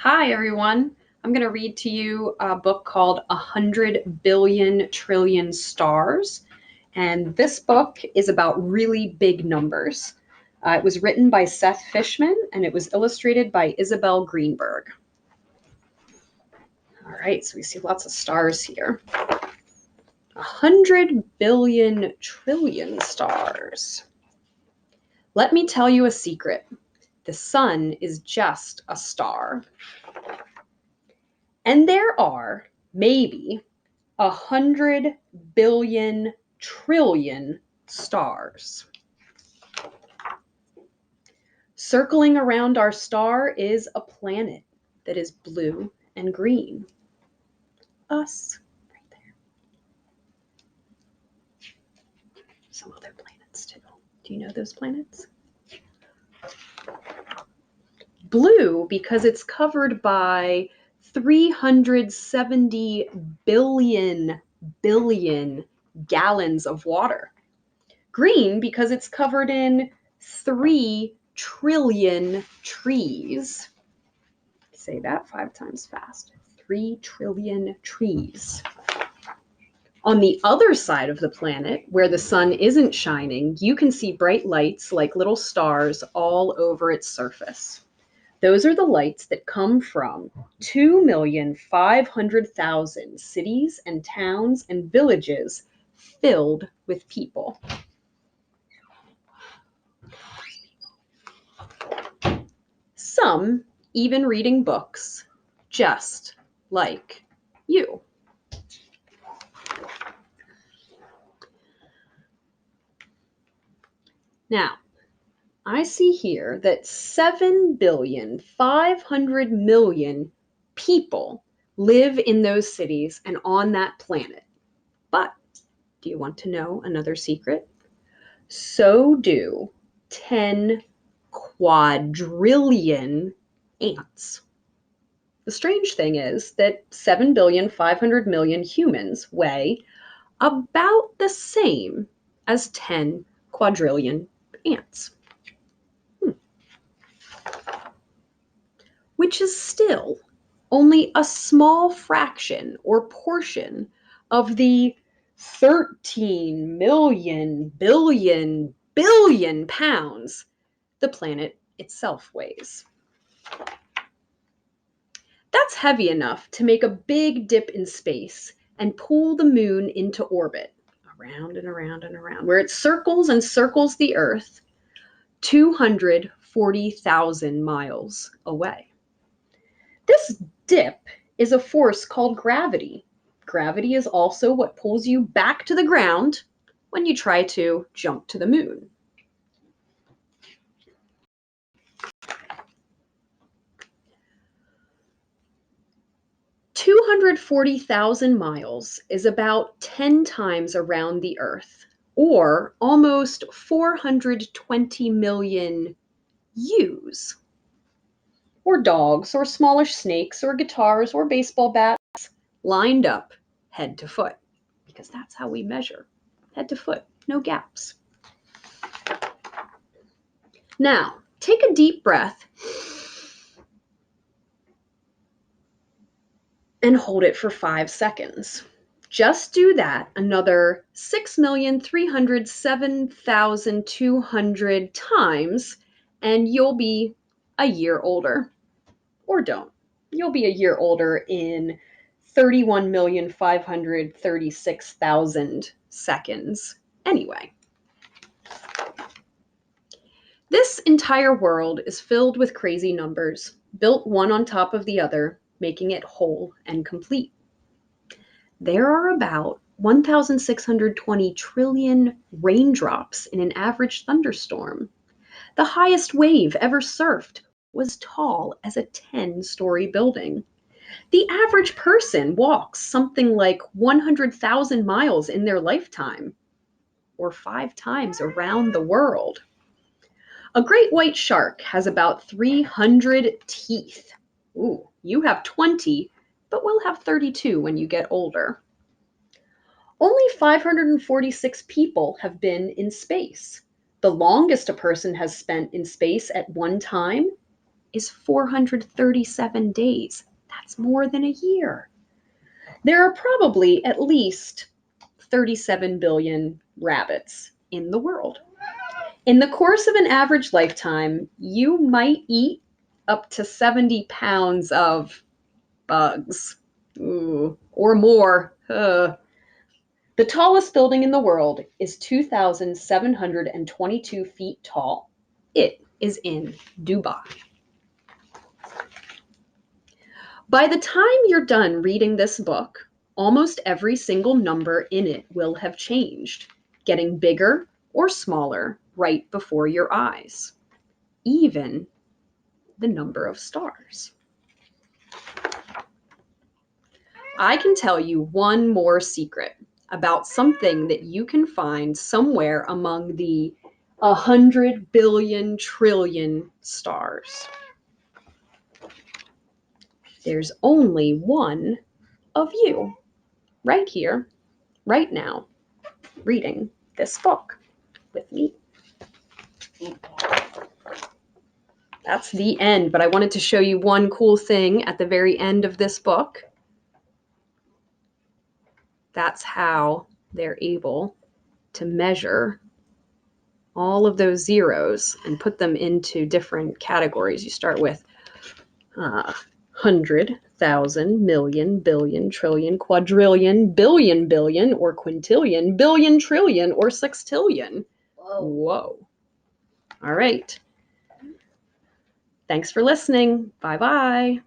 Hi, everyone. I'm going to read to you a book called 100 Billion Trillion Stars. And this book is about really big numbers. It was written by Seth Fishman and it was illustrated by Isabel Greenberg. All right, so we see lots of stars here. 100 billion trillion stars. Let me tell you a secret. The sun is just a star. And there are maybe 100 billion trillion stars. Circling around our star is a planet that is blue and green. Us, right there. Some other planets too. Do you know those planets? Blue because it's covered by 370 billion gallons of water. Green because it's covered in 3 trillion trees. Say that 5 times fast. 3 trillion trees. On the other side of the planet, where the sun isn't shining, you can see bright lights like little stars all over its surface. Those are the lights that come from 2,500,000 cities and towns and villages filled with people. Some even reading books, just like you. Now, I see here that 7,500,000,000 people live in those cities and on that planet. But do you want to know another secret? So do 10 quadrillion ants. The strange thing is that 7,500,000,000 humans weigh about the same as 10 quadrillion ants. Which is still only a small fraction or portion of the 13,000,000,000,000,000,000 pounds the planet itself weighs. That's heavy enough to make a big dip in space and pull the moon into orbit, around and around and around, where it circles and circles the Earth 240,000 miles away. This dip is a force called gravity. Gravity is also what pulls you back to the ground when you try to jump to the moon. "240,000 miles is about 10 times around the Earth, or almost 420 million ewes, or dogs, or smallish snakes, or guitars, or baseball bats, lined up head to foot, because that's how we measure, head to foot, no gaps. Now, take a deep breath and hold it for 5 seconds. Just do that another 6,307,200 times, and you'll be a year older. Or don't. You'll be a year older in 31,536,000 seconds anyway. This entire world is filled with crazy numbers, built one on top of the other, making it whole and complete. There are about 1,620 trillion raindrops in an average thunderstorm. The highest wave ever surfed was tall as a 10-story building. The average person walks something like 100,000 miles in their lifetime, or 5 times around the world. A great white shark has about 300 teeth. Ooh, you have 20, but we'll have 32 when you get older. Only 546 people have been in space. The longest a person has spent in space at one time is 437 days. That's more than a year. There are probably at least 37 billion rabbits in the world. In the course of an average lifetime, you might eat up to 70 pounds of bugs. Ooh, or more. The tallest building in the world is 2,722 feet tall. It is in Dubai. By the time you're done reading this book, almost every single number in it will have changed, getting bigger or smaller right before your eyes. Even the number of stars. I can tell you one more secret about something that you can find somewhere among the 100 billion trillion stars. There's only one of you right here, right now, reading this book with me. That's the end, but I wanted to show you one cool thing at the very end of this book. That's how they're able to measure all of those zeros and put them into different categories. You start with 100, 1,000, million, billion, trillion, quadrillion, billion, or quintillion, billion, trillion, or sextillion. Whoa. All right. Thanks for listening. Bye-bye.